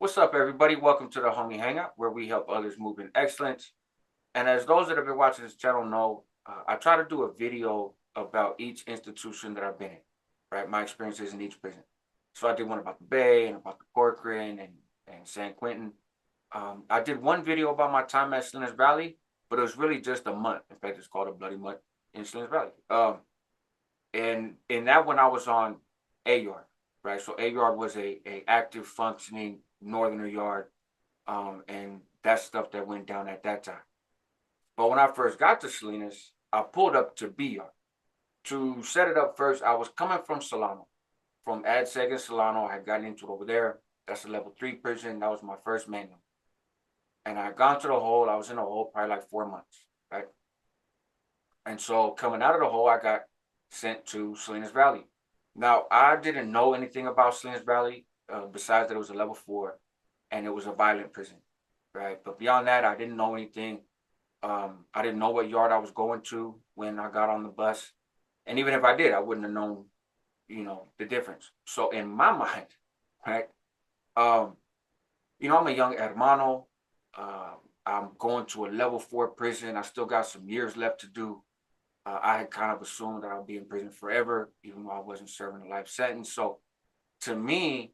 What's up, everybody? Welcome to the Homie Hangout, where we help others move in excellence. And as those that have been watching this channel know, I try to do a video about each institution that I've been in, right? My experiences in each prison. So I did one about the Bay and about the Corcoran and San Quentin. I did one video about my time at Salinas Valley, but it was really just a month. In fact, it's called a Bloody Month in Salinas Valley. And in that one, I was on A yard, right? So A yard was a active, functioning northerner yard, and that's stuff that went down at that time. But when I first got to Salinas, I pulled up to B yard. To set it up first, I was coming from Solano, from Ad Seg in Solano. I had gotten into it over there. That's a level 3 prison. That was my first manual. And I had gone to the hole. I was in the hole probably like 4 months, right? And so coming out of the hole, I got sent to Salinas Valley. Now, I didn't know anything about Salinas Valley besides that it was a level 4 and it was a violent prison, right? But beyond that, I didn't know anything. I didn't know what yard I was going to when I got on the bus. And even if I did, I wouldn't have known, the difference. So in my mind, right, um, I'm a young hermano. Uh, I'm going to a level 4 prison. I still got some years left to do. I had kind of assumed that I'll be in prison forever, even though I wasn't serving a life sentence. So to me,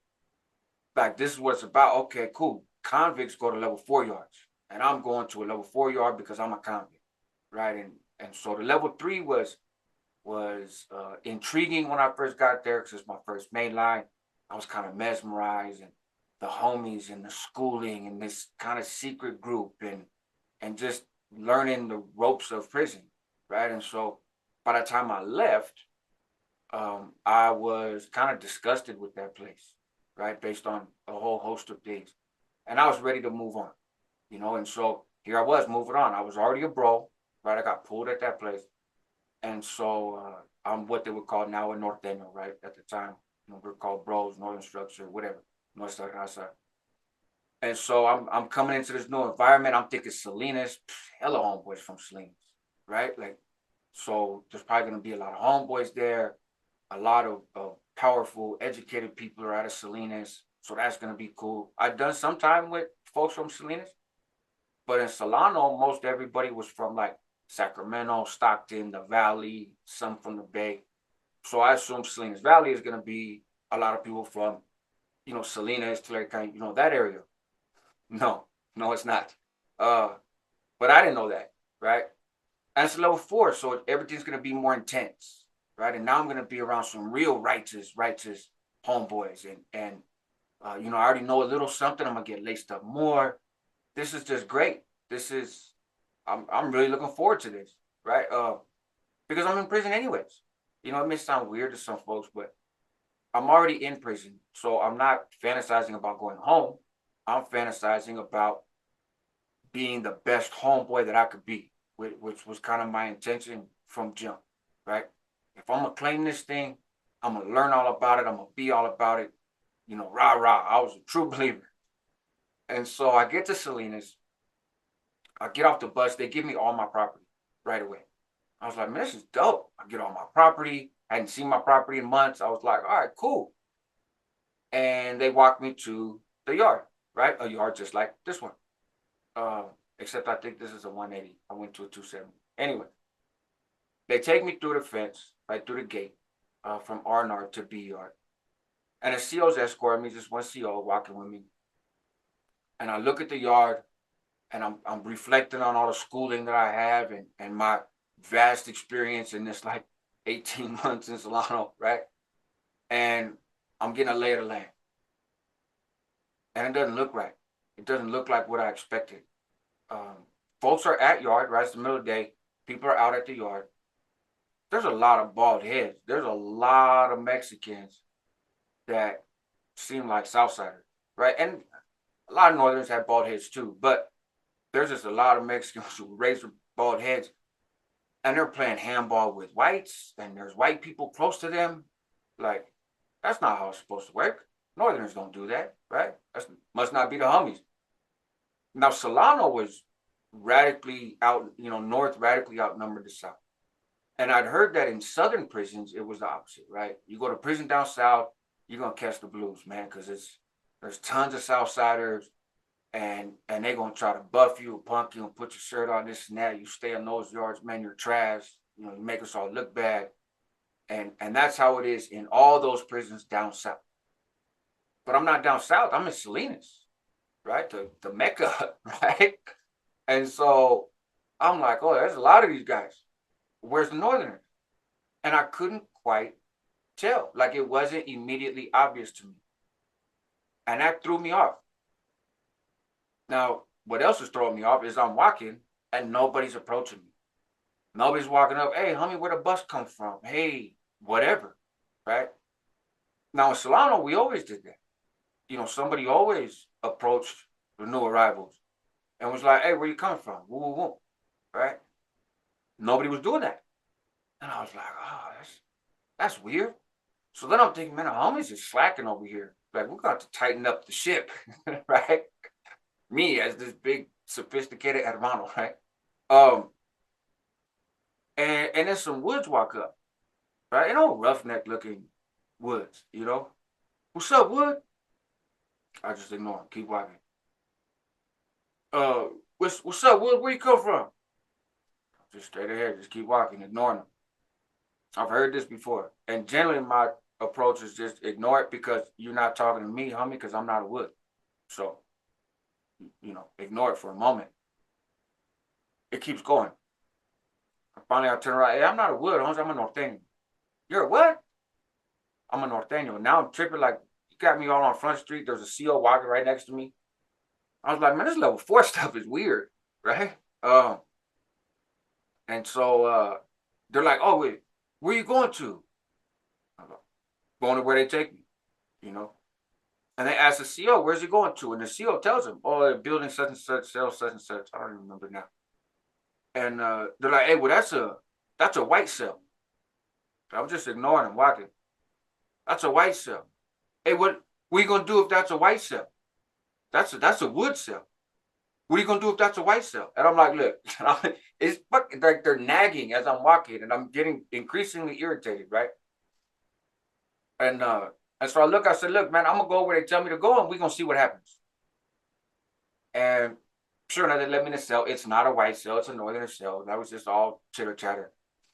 like this is what it's about. Okay, cool. Convicts go to level 4 yards, and I'm going to a level 4 yard because I'm a convict, right? And so the level 3 was intriguing when I first got there because it's my first main line. I was kind of mesmerized and the homies and the schooling and this kind of secret group and just learning the ropes of prison, right? And so by the time I left, I was kind of disgusted with that place, right? Based on a whole host of things. And I was ready to move on, and so here I was moving on. I was already a bro, right? I got pulled at that place. And so I'm what they would call now a norteño, right? At the time, we are called bros, northern structure, whatever, north side, outside. And so I'm coming into this new environment. I'm thinking Salinas, hella homeboys from Salinas, right? Like, so there's probably gonna be a lot of homeboys there, a lot of powerful, educated people are out of Salinas. So that's gonna be cool. I've done some time with folks from Salinas, but in Solano, most everybody was from like Sacramento, Stockton, the Valley, some from the Bay. So I assume Salinas Valley is gonna be a lot of people from, Salinas, Tulare, that area. No, no, it's not. Uh, but I didn't know that, right? And it's level 4, so everything's gonna be more intense, right? And now I'm gonna be around some real righteous homeboys, and I already know a little something. I'm gonna get laced up more. This is just great. I'm really looking forward to this, right? Because I'm in prison anyways. It may sound weird to some folks, but I'm already in prison, so I'm not fantasizing about going home. I'm fantasizing about being the best homeboy that I could be, which was kind of my intention from jump, right? If I'm gonna claim this thing, I'm gonna learn all about it. I'm gonna be all about it. Rah rah. I was a true believer, and so I get to Salinas. I get off the bus. They give me all my property right away. I was like, man, this is dope. I get all my property. I hadn't seen my property in months. I was like, all right, cool. And they walked me to the yard, right? A yard just like this one. Except I think this is a 180. I went to a 270. Anyway, they take me through the fence, right through the gate, from R&R to B yard. And the CO's escorting me, just one CO walking with me. And I look at the yard and I'm reflecting on all the schooling that I have and my vast experience in this like 18 months in Solano, right? And I'm getting a lay of the land. And it doesn't look right. It doesn't look like what I expected. Folks are at yard, right? It's the middle of the day. People are out at the yard. There's a lot of bald heads. There's a lot of Mexicans that seem like Southsiders, right? And a lot of Northerners have bald heads too, but there's just a lot of Mexicans who raise their bald heads and they're playing handball with whites and there's white people close to them. Like, that's not how it's supposed to work. Northerners don't do that, right? That must not be the homies. Now, Solano was radically out, North radically outnumbered the South. And I'd heard that in Southern prisons, it was the opposite, right? You go to prison down South, you're going to catch the blues, man, because there's There's tons of Southsiders, and they're gonna try to buff you, punk you, and put your shirt on, this and that. You stay in those yards, man, you're trash. You know, you make us all look bad. And that's how it is in all those prisons down south. But I'm not down south, I'm in Salinas, right? The Mecca, right? And so I'm like, oh, there's a lot of these guys. Where's the northerners? And I couldn't quite tell. Like, it wasn't immediately obvious to me. And that threw me off. Now, what else is throwing me off is I'm walking and nobody's approaching me. Nobody's walking up, hey, homie, where the bus come from? Hey, whatever, right? Now in Solano, we always did that. You know, somebody always approached the new arrivals and was like, hey, where you coming from? Woo, woo, woo, right? Nobody was doing that. And I was like, oh, that's weird. So then I'm thinking, man, the homies is slacking over here. Like, we got to tighten up the ship, right? Me as this big, sophisticated hermano, right? And then some woods walk up, right? And all roughneck looking woods, you know? What's up, Wood? I just ignore him, keep walking. What's up, Wood? Where you come from? Just straight ahead, just keep walking, ignoring him. I've heard this before. And generally my approach is just ignore it because you're not talking to me, homie, because I'm not a Wood. So, you know, ignore it for a moment. It keeps going. Finally, I turn around. Hey, I'm not a Wood, homie. I'm a Norteño. You're a what? I'm a Norteño. Now I'm tripping like, you got me all on Front Street. There's a CO walking right next to me. I was like, man, this level 4 stuff is weird, right? And so they're like, oh, wait, where you going to? I'm like, going to where they take me, you know? And they ask the CO, where's he going to? And the CO tells him, oh, they're building such and such, cell such and such. I don't even remember now. And they're like, hey, well, that's a white cell. So I'm just ignoring them, walking. That's a white cell. Hey, what are you gonna do if that's a white cell? That's a wood cell. What are you gonna do if that's a white cell? And I'm like, look, it's fucking like they're nagging as I'm walking, and I'm getting increasingly irritated, right? And so I said, look, man, I'm gonna go where they tell me to go, and we're gonna see what happens. And sure enough, they let me in the cell. It's not a white cell, it's a northern cell. That was just all chitter chatter.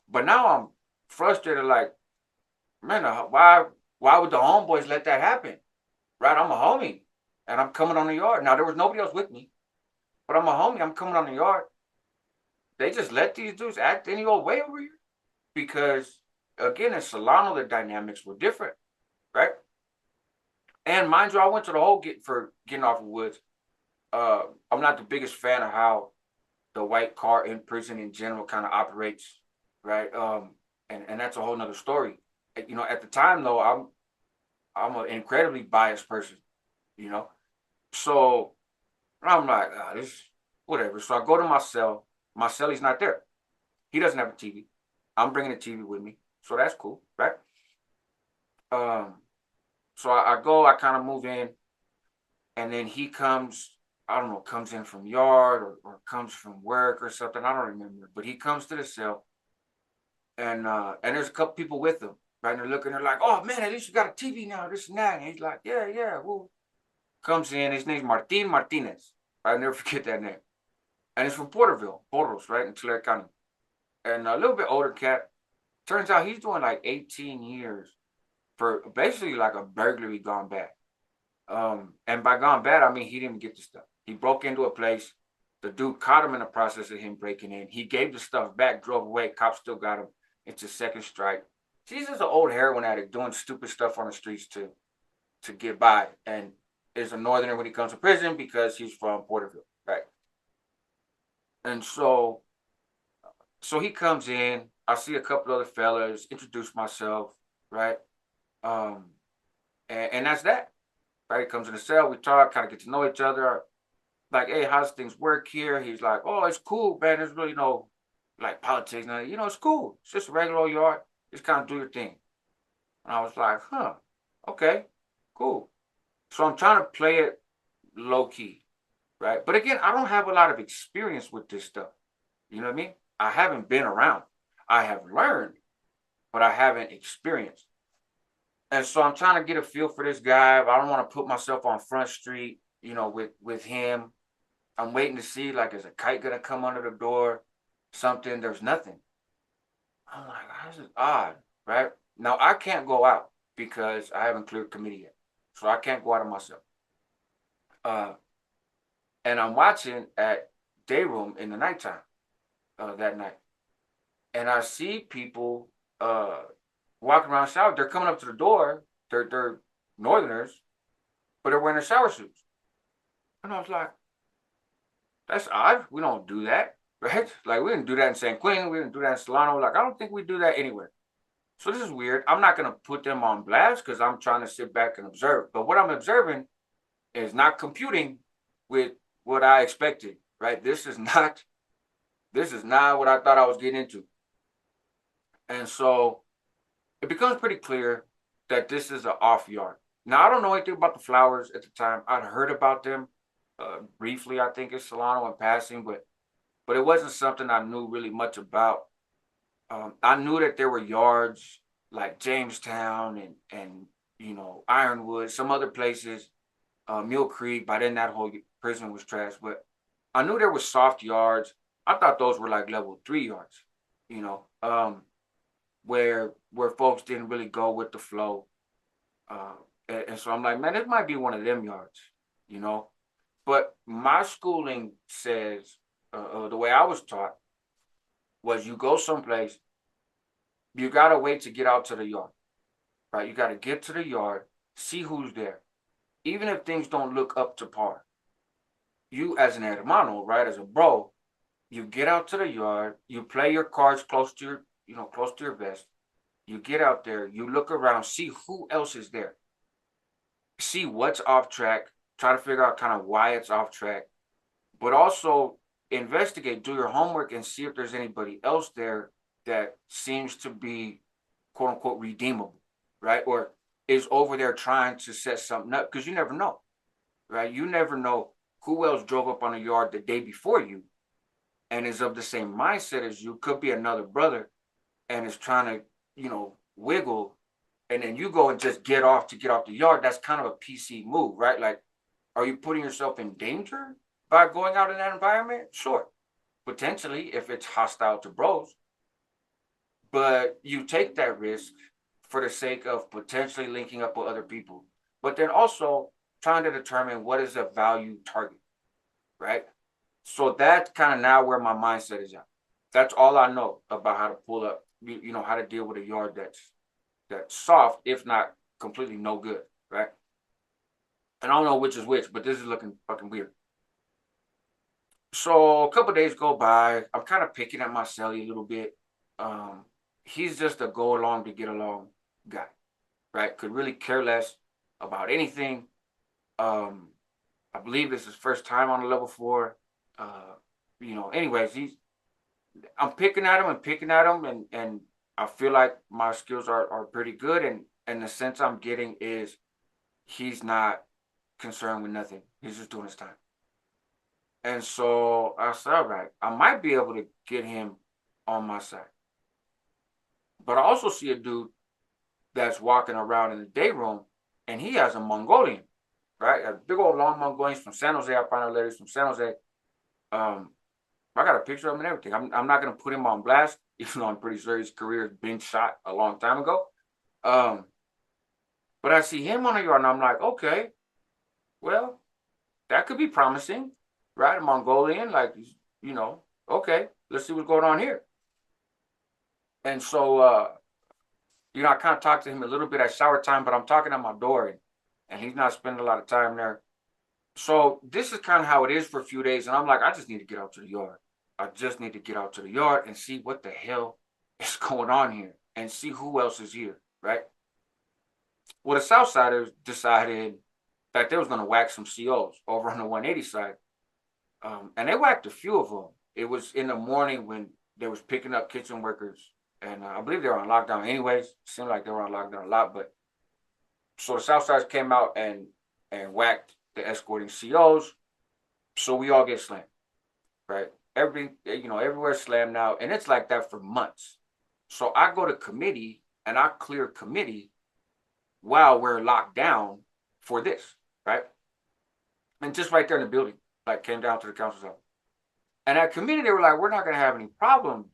But now I'm frustrated, like, man, why would the homeboys let that happen? Right? I'm a homie and I'm coming on the yard. Now, there was nobody else with me, but I'm a homie. I'm coming on the yard. They just let these dudes act any old way over here because, again, in Solano, the dynamics were different, right? And mind you, I went to the whole for getting off of Woods. I'm not the biggest fan of how the white car in prison in general kind of operates, right? And that's a whole nother story. You know, at the time though, I'm an incredibly biased person, you know. So I'm like, this whatever. So I go to my cell. My celly's not there. He doesn't have a TV. I'm bringing a TV with me, so that's cool, right? So I go. I kind of move in, and then he comes. I don't know, comes in from yard or comes from work or something. I don't remember, but he comes to the cell, and there's a couple people with him. Right, and they're looking, they're like, oh man, at least you got a TV now, this and that. And he's like, yeah, well, comes in, his name's Martin Martinez. I'll never forget that name. And he's from Porterville, Portals, right, in Tulare County. And a little bit older cat. Turns out he's doing like 18 years for basically like a burglary gone bad. And by gone bad, I mean he didn't get the stuff. He broke into a place. The dude caught him in the process of him breaking in. He gave the stuff back, drove away. Cops still got him. It's a second strike. He's just an old heroin addict doing stupid stuff on the streets to get by, and is a northerner when he comes to prison because he's from Porterville, right? And so he comes in. I see a couple other fellas, introduce myself, right? And that's that, right? He comes in the cell, we talk, kind of get to know each other. Like, hey, how's things work here? He's like, oh, it's cool, man. There's really no like politics, you know, it's cool. It's just a regular old yard. Just kind of do your thing. And I was like, huh, okay, cool. So I'm trying to play it low key, right? But again, I don't have a lot of experience with this stuff. You know what I mean? I haven't been around. I have learned, but I haven't experienced. And so I'm trying to get a feel for this guy. I don't want to put myself on Front Street, with him. I'm waiting to see, like, is a kite gonna come under the door? Something. There's nothing. I'm like, this is odd, right? Now I can't go out because I haven't cleared committee yet, so I can't go out of myself. And I'm watching at day room in the nighttime that night, and I see people walking around shower. They're coming up to the door. They're Northerners, but they're wearing their shower suits. And I was like, that's odd. We don't do that, right? Like, we didn't do that in San Quentin. We didn't do that in Solano. Like, I don't think we do that anywhere. So this is weird. I'm not going to put them on blast because I'm trying to sit back and observe. But what I'm observing is not computing with what I expected, right? This is not what I thought I was getting into. And so it becomes pretty clear that this is an off yard. Now, I don't know anything about the flowers at the time. I'd heard about them briefly, I think, in Solano in passing, but it wasn't something I knew really much about. I knew that there were yards like Jamestown and Ironwood, some other places, Mill Creek. By then, that whole prison was trashed. But I knew there were soft yards. I thought those were like level 3 yards, where folks didn't really go with the flow. And so I'm like, man, it might be one of them yards, you know. But my schooling says, the way I was taught was, you go someplace, you got to wait to get out to the yard, right? You got to get to the yard, see who's there. Even if things don't look up to par, you as an hermano, right, as a bro, you get out to the yard, you play your cards close to your vest. You get out there, you look around, see who else is there. See what's off track, try to figure out kind of why it's off track, but also investigate, do your homework, and see if there's anybody else there that seems to be, quote unquote, redeemable, right? Or is over there trying to set something up, because you never know, right? You never know who else drove up on a yard the day before you and is of the same mindset as you. Could be another brother and is trying to, wiggle, and then you go and just get off the yard. That's kind of a PC move, right? Like, are you putting yourself in danger by going out in that environment? Sure, potentially, if it's hostile to bros. But you take that risk for the sake of potentially linking up with other people, but then also trying to determine what is a value target, right? So that's kind of now where my mindset is at. That's all I know about how to pull up, how to deal with a yard that's soft, if not completely no good, right? And I don't know which is which, but this is looking fucking weird. So a couple days go by. I'm kind of picking at my celly a little bit. He's just a go along to get along guy, right? Could really care less about anything. I believe this is his first time on a level 4. Anyways, I'm picking at him and I feel like my skills are pretty good, and the sense I'm getting is he's not concerned with nothing. He's just doing his time. And so I said, all right, I might be able to get him on my side. But I also see a dude that's walking around in the day room, and he has a Mongolian, right? A big old long Mongolian from San Jose. I found out later from San Jose. I got a picture of him and everything. I'm not going to put him on blast, even though I'm pretty sure his career has been shot a long time ago. But I see him on the yard, and I'm like, okay, well, that could be promising, right? A Mongolian, like, okay, let's see what's going on here. And so, I kind of talked to him a little bit at shower time, but I'm talking at my door, and he's not spending a lot of time there. So this is kind of how it is for a few days. And I'm like, I just need to get out to the yard. I just need to get out to the yard and see what the hell is going on here and see who else is here, right? Well, the Southsiders decided that they was going to whack some COs over on the 180 side. And they whacked a few of them. It was in the morning when they was picking up kitchen workers. And I believe they were on lockdown anyways. It seemed like they were on lockdown a lot. But so the Southsiders came out and whacked the escorting COs. So we all get slammed, right? Everywhere slammed now. And it's like that for months. So I go to committee and I clear committee. while we're locked down for this, right? And just right there in the building, like came down to the council's office. And that committee, they were like, we're not going to have any problems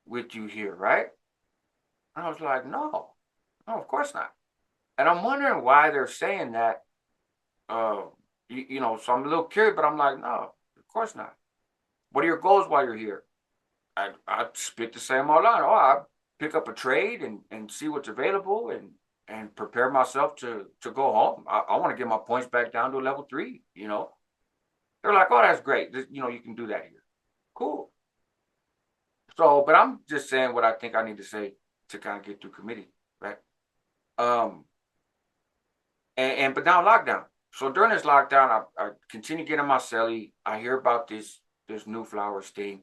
with you here, right? And I was like, no, of course not. And I'm wondering why they're saying that. Uh, so I'm a little curious, but I'm like, no, of course not. What are your goals while you're here? I spit the same old line. Oh, I pick up a trade and see what's available and prepare myself to go home. I want to get my points back down to a level 3. They're like, oh, that's great. You can do that here. Cool. So, but I'm just saying what I think I need to say to kind of get through committee, right? But now lockdown. So during this lockdown, I continue getting my celly. I hear about this new flowers thing.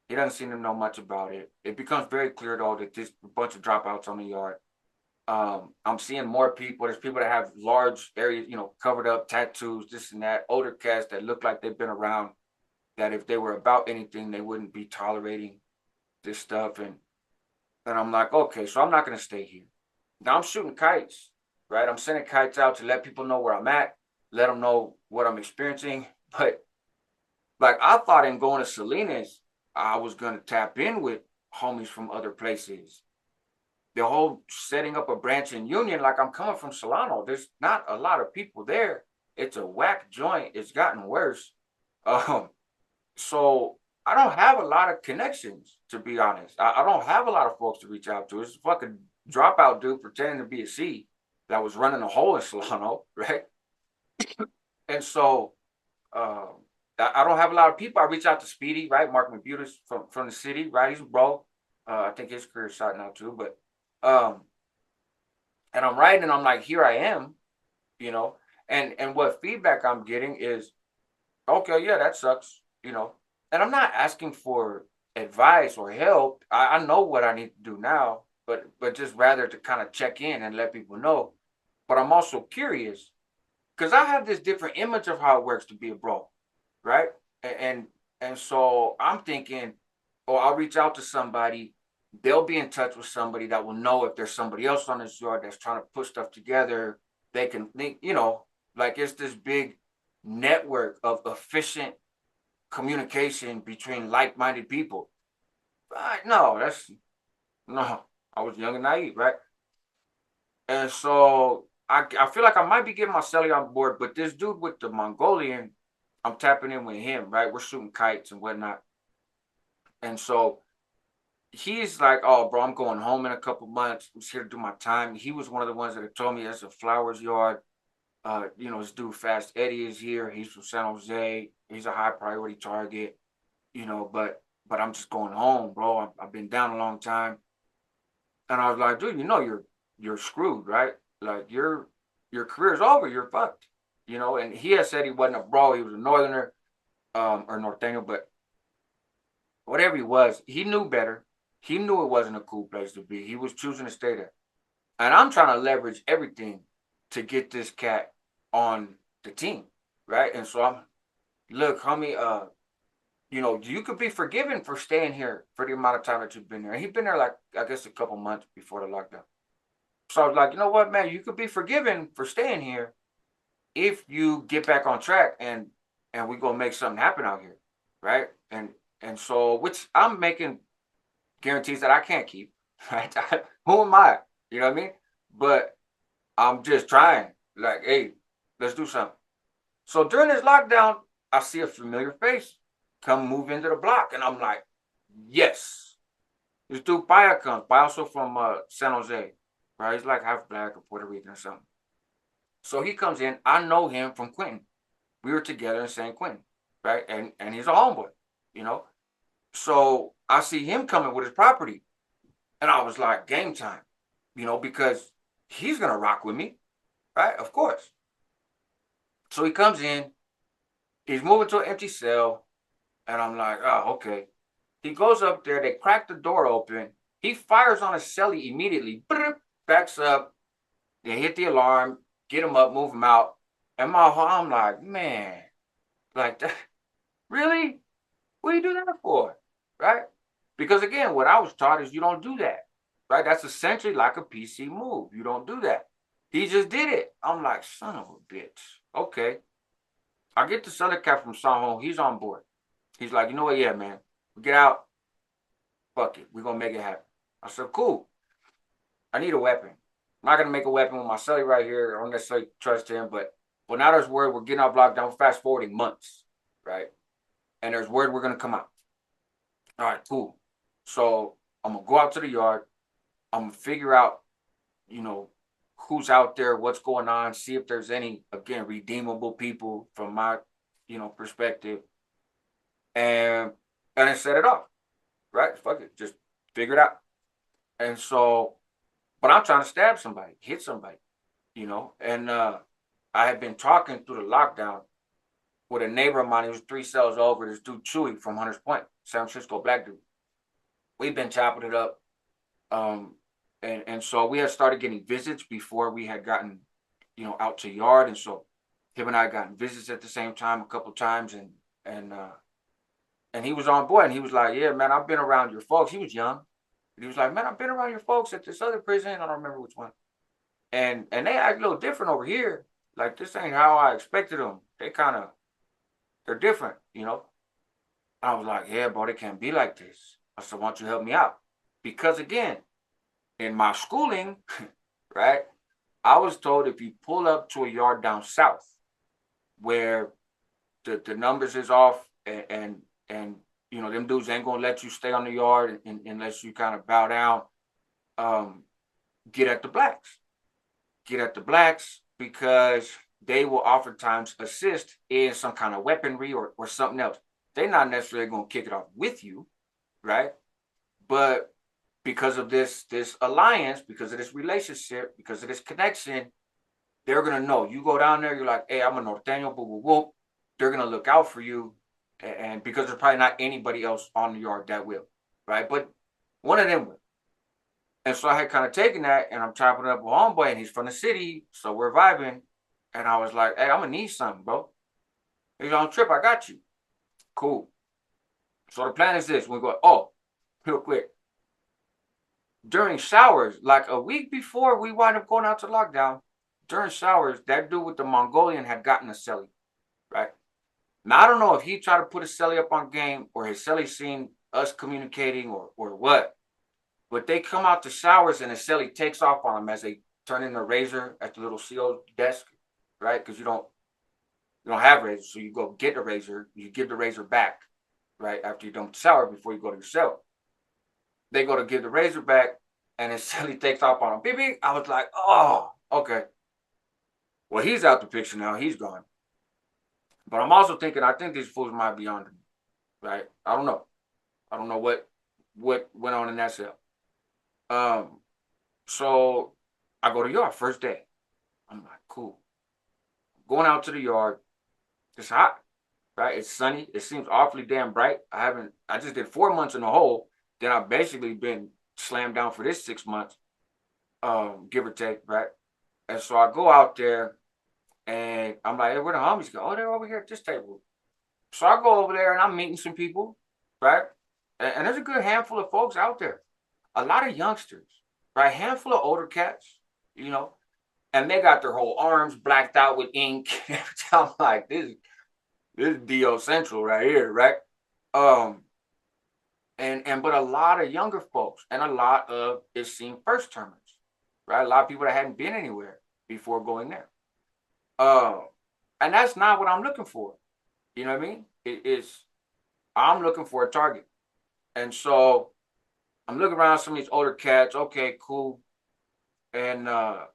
He doesn't seem to know much about it. It becomes very clear though that there's a bunch of dropouts on the yard. I'm seeing more people. There's people that have large areas, covered up, tattoos, this and that. Older cats that look like they've been around. That if they were about anything, they wouldn't be tolerating this stuff. And I'm like, okay, so I'm not gonna stay here. Now I'm shooting kites, right? I'm sending kites out to let people know where I'm at, let them know what I'm experiencing. But like I thought in going to Salinas, I was gonna tap in with homies from other places. The whole setting up a branch in Union, like I'm coming from Solano, there's not a lot of people there. It's a whack joint. It's gotten worse. So I don't have a lot of connections, to be honest. I don't have a lot of folks to reach out to. It's a fucking dropout dude pretending to be a C that was running a hole in Solano, right? And so I don't have a lot of people. I reach out to Speedy, right? Mark McButis from the city, right? He's a bro. I think his career's shot now too. But and I'm writing and I'm like, here I am, and what feedback I'm getting is, okay, yeah, that sucks, and I'm not asking for advice or help. I know what I need to do now, but just rather to kind of check in and let people know. But I'm also curious because I have this different image of how it works to be a bro, right? And so I'm thinking, oh, I'll reach out to somebody. They'll be in touch with somebody that will know if there's somebody else on this yard that's trying to put stuff together. They can think, like it's this big network of efficient communication between like-minded people. No, no. I was young and naive, right? And so I feel like I might be getting my celly on board, but this dude with the Mongolian, I'm tapping in with him, right? We're shooting kites and whatnot. And so he's like, oh, bro, I'm going home in a couple months. I'm just here to do my time. He was one of the ones that had told me there's a flowers yard. This dude Fast Eddie is here. He's from San Jose. He's a high priority target, but I'm just going home, bro. I've been down a long time. And I was like, dude, you're screwed, right? Like your career's over. You're fucked, And he had said he wasn't a bro. He was a northerner, or norteño, but whatever he was, he knew better. He knew it wasn't a cool place to be. He was choosing to stay there. And I'm trying to leverage everything to get this cat on the team, right? And so look, homie, you could be forgiven for staying here for the amount of time that you've been there. And he'd been there like, I guess, a couple months before the lockdown. So I was like, you know what, man, you could be forgiven for staying here if you get back on track and we gonna make something happen out here, right? And so, which I'm making guarantees that I can't keep, right? Who am I? You know what I mean? But I'm just trying, like, hey, let's do something. So during this lockdown, I see a familiar face come move into the block, and I'm like, yes. This dude Paya comes. Paya also from San Jose, right? He's like half black or Puerto Rican or something. So he comes in. I know him from Quentin. We were together in San Quentin, right? And he's a homeboy, So I see him coming with his property, and I was like, game time, because he's gonna rock with me, right? Of course. So he comes in. He's moving to an empty cell, and I'm like, oh, okay. He goes up there. They crack the door open. He fires on his celly immediately. Backs up. They hit the alarm. Get him up. Move him out. And I'm like, man, like that. Really? What do you do that for? Right? Because again, what I was taught is you don't do that. Right? That's essentially like a PC move. You don't do that. He just did it. I'm like, son of a bitch. Okay. I get this other cat from Songhold. He's on board. He's like, you know what? Yeah, man. Get out. Fuck it. We're going to make it happen. I said, cool. I need a weapon. I'm not going to make a weapon with my celly right here. I don't necessarily trust him, but now there's word we're getting off lockdown, fast forwarding months, right? And there's word we're going to come out. All right, cool. So I'm going to go out to the yard. I'm going to figure out, you know, who's out there, what's going on, see if there's any, again, redeemable people from my, perspective. And then set it off, right? Fuck it. Just figure it out. And so, but I'm trying to stab somebody, hit somebody, and I had been talking through the lockdown with a neighbor of mine. He was 3 cells over. This dude Chewy from Hunters Point, San Francisco, black dude. We've been chopping it up, and so we had started getting visits before we had gotten, out to yard, and so him and I gotten visits at the same time a couple times, and he was on board, and he was like, "Yeah, man, I've been around your folks." He was young, and he was like, "Man, I've been around your folks at this other prison. I don't remember which one, and they act a little different over here. Like this ain't how I expected them. They're different, I was like, yeah, bro, they can't be like this. I said, why don't you help me out? Because again, in my schooling, right, I was told if you pull up to a yard down south where the numbers is off and them dudes ain't gonna let you stay on the yard unless you kind of bow down, get at the blacks. Get at the blacks because they will oftentimes assist in some kind of weaponry or something else. They're not necessarily going to kick it off with you, right? But because of this alliance, because of this relationship, because of this connection, they're going to know. You go down there, you're like, hey, I'm a norteño, boop, boop, boop. They're going to look out for you. And because there's probably not anybody else on the yard that will, right? But one of them will. And so I had kind of taken that, and I'm chopping it up with homeboy, and he's from the city, so we're vibing. And I was like, hey, I'm going to need something, bro. He's on trip, I got you. Cool. So the plan is this. We go, real quick. During showers, like a week before we wind up going out to lockdown, during showers, that dude with the Mongolian had gotten a celly, right? Now, I don't know if he tried to put a celly up on game or his celly seen us communicating or what. But they come out to showers and the celly takes off on them as they turn in the razor at the little CO desk, right? Because you don't have razors, so you go get the razor, you give the razor back, right, after you don't shower before you go to your cell. They go to give the razor back, and his celly takes off on him. Beep, beep. I was like, oh, okay. Well, he's out the picture now. He's gone. But I'm also thinking, I think these fools might be on him, right? I don't know. I don't know what went on in that cell. So I go to yard first day. I'm like, cool. Going out to the yard. It's hot, right? It's sunny. It seems awfully damn bright. I just did 4 months in the hole. Then I've basically been slammed down for this 6 months, give or take, right? And so I go out there and I'm like, hey, where the homies go? Oh, they're over here at this table. So I go over there and I'm meeting some people, right? And there's a good handful of folks out there. A lot of youngsters, right? A handful of older cats, and they got their whole arms blacked out with ink. I'm like, this is DO Central right here, right? But a lot of younger folks and a lot of, it seemed, first termers, right? A lot of people that hadn't been anywhere before going there. And that's not what I'm looking for. You know what I mean? I'm looking for a target. And so I'm looking around some of these older cats. Okay, cool. And I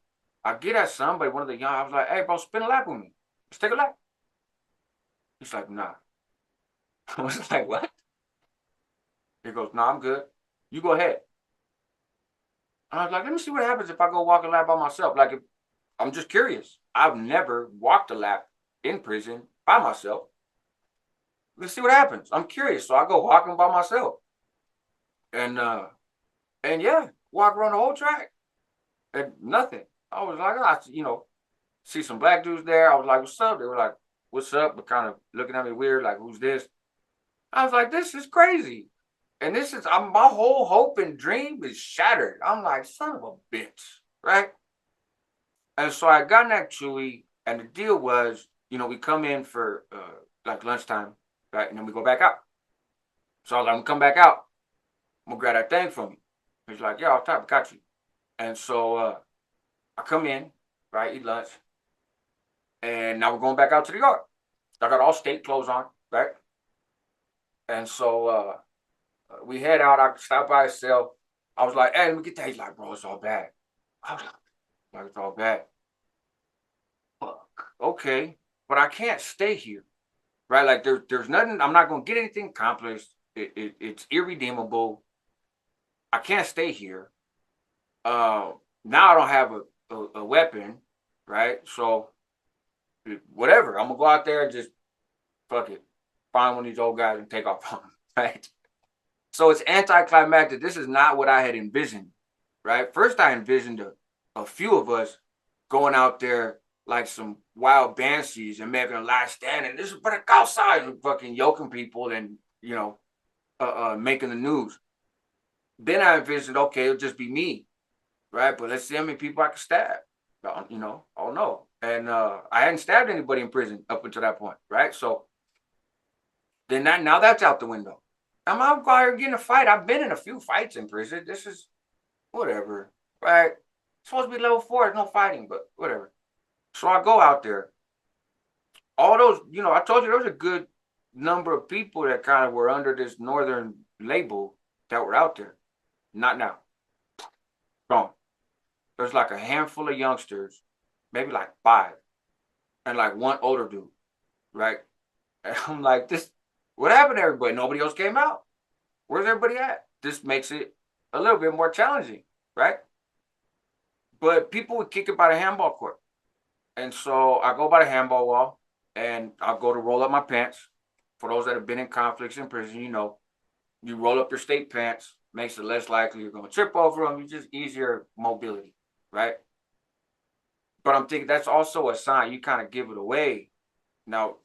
get at somebody, one of the young, I was like, hey, bro, spin a lap with me. Let's take a lap. He's like, nah. I was like, what? He goes, no, I'm good. You go ahead. And I was like, let me see what happens if I go walk a lap by myself. Like, I'm just curious. I've never walked a lap in prison by myself. Let's see what happens. I'm curious. So I go walking by myself. And yeah, walk around the whole track. And nothing. I was like, see some black dudes there. I was like, what's up? They were like, what's up? But kind of looking at me weird, like, who's this? I was like, this is crazy. And my whole hope and dream is shattered. I'm like, son of a bitch, right? And so I got in that Chewy, and the deal was, we come in for like lunchtime, right? And then we go back out. So I was like, I'm gonna come back out. I'm gonna grab that thing from you. He's like, yeah, I'll top, got you. And so I come in, right, eat lunch, and now we're going back out to the yard. I got all state clothes on, right? And so we head out. I stopped by his cell. I was like, hey, let me get that. He's like, bro, it's all bad. I was like, it's all bad. Fuck. Okay. But I can't stay here. Right? Like there's nothing, I'm not gonna get anything accomplished. It's irredeemable. I can't stay here. Now I don't have a weapon, right? So whatever. I'm gonna go out there and just fuck it. Find one of these old guys and take off on them, right? So it's anticlimactic. This is not what I had envisioned, right? First, I envisioned a few of us going out there like some wild banshees and making a last stand, and this is but outside and fucking yoking people and making the news. Then I envisioned, okay, it'll just be me, right? But let's see how many people I can stab. I don't know. And I hadn't stabbed anybody in prison up until that point, right? So then now that's out the window. I'm out here getting a fight. I've been in a few fights in prison. This is whatever, right? It's supposed to be level 4, there's no fighting, but whatever. So I go out there. All those, I told you there was a good number of people that kind of were under this northern label that were out there. Not now. Gone. There's like a handful of youngsters, maybe like 5, and like one older dude, right? And I'm like, what happened to everybody? Nobody else came out. Where's everybody at? This makes it a little bit more challenging, right? But people would kick it by the handball court. And so I go by the handball wall and I'll go to roll up my pants. For those that have been in conflicts in prison, you roll up your state pants, makes it less likely you're going to trip over them. You just easier mobility, right? But I'm thinking that's also a sign you kind of give it away. Now,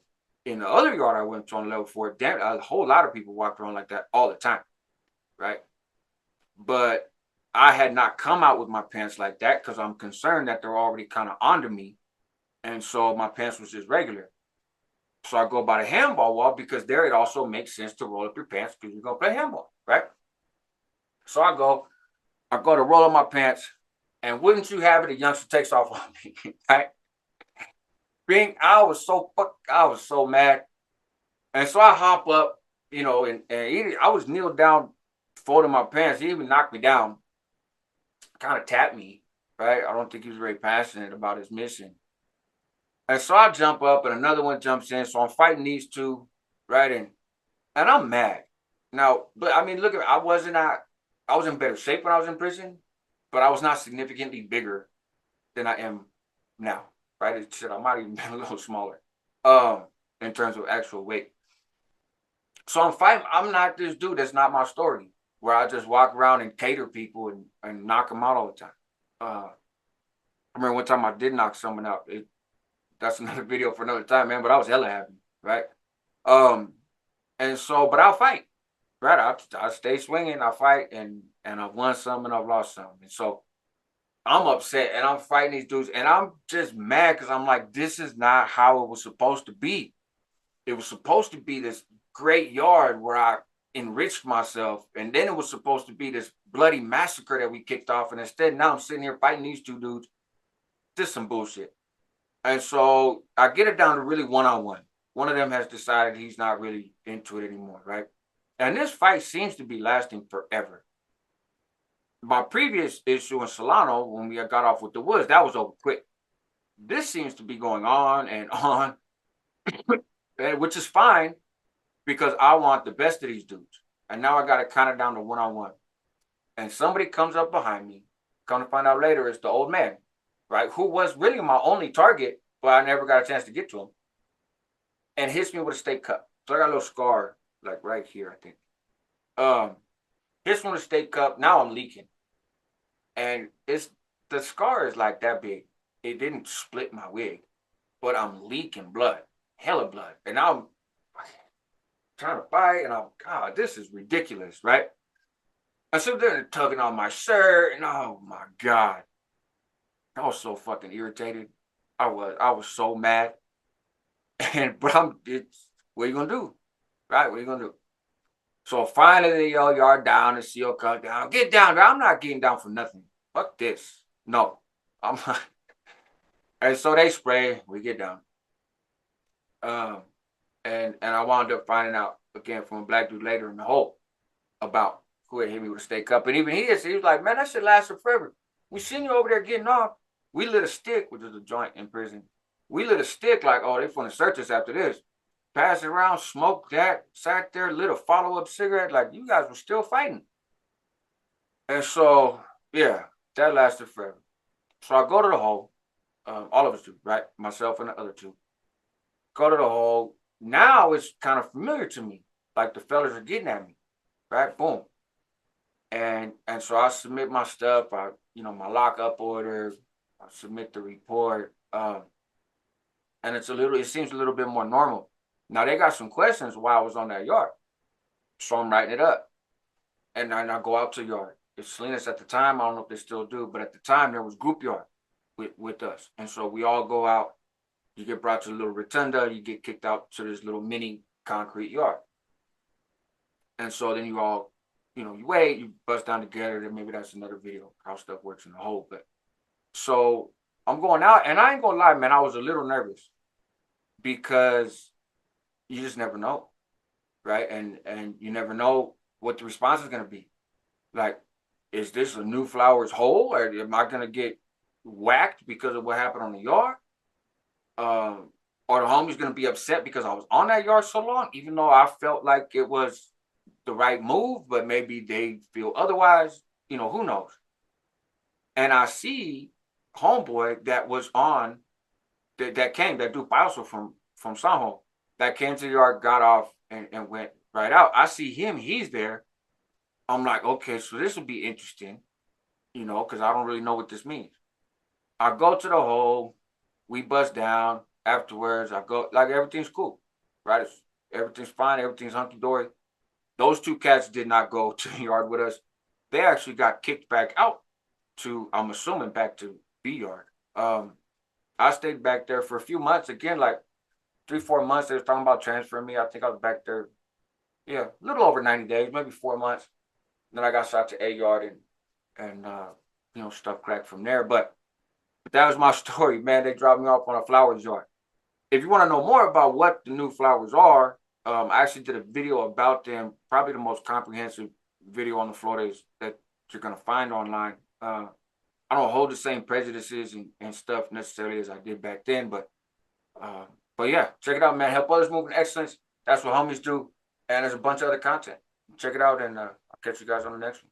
in the other yard I went to on level 4, a whole lot of people walked around like that all the time, right? But I had not come out with my pants like that because I'm concerned that they're already kind of onto me. And so my pants was just regular. So I go by the handball wall because there it also makes sense to roll up your pants because you're going to play handball, right? So I go to roll up my pants, and wouldn't you have it, a youngster takes off on me, right? I was so mad. And so I hop up, I was kneeled down, folding my pants. He even knocked me down, kind of tapped me, right? I don't think he was very passionate about his mission. And so I jump up and another one jumps in. So I'm fighting these two, right? And I'm mad. Now, but I mean, look at I was in better shape when I was in prison, but I was not significantly bigger than I am now, right? I might even been a little smaller in terms of actual weight. So I'm fighting. I'm not this dude. That's not my story, where I just walk around and cater people and knock them out all the time. I remember one time I did knock someone out. That's another video for another time, man. But I was hella happy, right? And so, but I'll fight, right? I stay swinging. I fight, and I've won some and I've lost some. And so I'm upset, and I'm fighting these dudes, and I'm just mad because I'm like, this is not how it was supposed to be. It was supposed to be this great yard where I enriched myself, and then it was supposed to be this bloody massacre that we kicked off, and instead now I'm sitting here fighting these two dudes. Just some bullshit. And so I get it down to really one-on-one. One of them has decided he's not really into it anymore, right? And this fight seems to be lasting forever. My previous issue in Solano, when we got off with the woods, that was over quick. This seems to be going on and on, which is fine because I want the best of these dudes. And now I got it kind of down to one-on-one. And somebody comes up behind me. Come to find out later, it's the old man, right? Who was really my only target, but I never got a chance to get to him. And hits me with a steak cup. So I got a little scar, like right here, I think. Hits me with a steak cup. Now I'm leaking. And the scar is like that big. It didn't split my wig, but I'm leaking blood, hella blood. And now I'm trying to fight, and God, this is ridiculous, right? And so they're tugging on my shirt, and oh my God. I was so fucking irritated. I was so mad. And bro, what you gonna do? Right? What you gonna do? So finally they yell, "Yard down," the CO cut down. Get down, bro. I'm not getting down for nothing. Fuck this. No. I'm not. And so they spray, we get down. Um, and I wound up finding out again from a black dude later in the hole about who had hit me with a steak cup. And even he was like, "Man, that shit lasted forever. We seen you over there getting off. We lit a stick," which is a joint in prison. We lit a stick like, "Oh, they finna search us after this." Passed it around, smoked that, sat there, lit a follow-up cigarette, like you guys were still fighting. And so, yeah, that lasted forever. So I go to the hole, all of us do, right? Myself and the other two. Go to the hole. Now it's kind of familiar to me, like the fellas are getting at me, right? Boom. And so I submit my stuff, my lockup order, I submit the report, and it seems a little bit more normal. Now they got some questions while I was on that yard, so I'm writing it up, and then I go out to yard. It's Salinas at the time. I don't know if they still do, but at the time there was group yard with us, and so we all go out. You get brought to a little rotunda. You get kicked out to this little mini concrete yard, and so then you all, you wait, you bust down together. Then maybe that's another video how stuff works in the hole. But so I'm going out, and I ain't gonna lie, man, I was a little nervous because you just never know, right? And you never know what the response is gonna be. Like, is this a New Flowers hole, or am I gonna get whacked because of what happened on the yard? Or the homie's gonna be upset because I was on that yard so long, even though I felt like it was the right move, but maybe they feel otherwise. Who knows? And I see homeboy that was on that dude Paso from Sanjo that came to the yard, got off, and went right out. I see him, he's there. I'm like, okay, so this will be interesting, because I don't really know what this means. I go to the hole, we bust down. Afterwards, I go, like, everything's cool, right? Everything's fine, everything's hunky-dory. Those two cats did not go to the yard with us. They actually got kicked back out to, I'm assuming, back to B yard. I stayed back there for a few months, again, like 3-4 months. They was talking about transferring me. I think I was back there, yeah, a little over 90 days, maybe 4 months. Then I got shot to A yard and stuff cracked from there. But that was my story, man. They dropped me off on a flowers yard. If you want to know more about what the New Flowers are, I actually did a video about them, probably the most comprehensive video on the Floridas that you're going to find online. I don't hold the same prejudices and stuff necessarily as I did back then, but yeah, check it out, man. Help others move in excellence. That's what homies do. And there's a bunch of other content. Check it out, and I'll catch you guys on the next one.